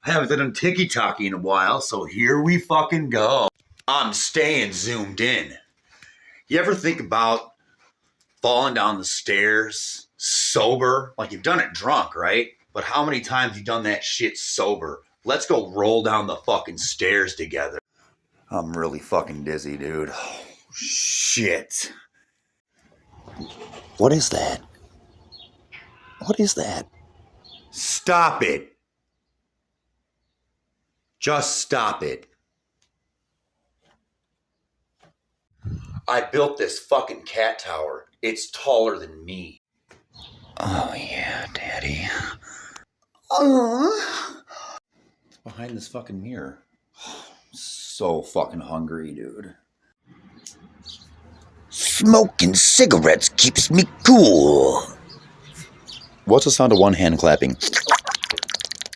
I haven't done tiki-taki in a while, so here we fucking go. I'm staying zoomed in. You ever think about falling down the stairs sober? Like, you've done it drunk, right? But how many times you done that shit sober? Let's go roll down the fucking stairs together. I'm really fucking dizzy, dude. Oh, shit. What is that? What is that? Stop it. Just stop it. I built this fucking cat tower. It's taller than me. Oh yeah, Daddy. It's behind this fucking mirror. So fucking hungry, dude. Smoking cigarettes keeps me cool. What's the sound of one hand clapping?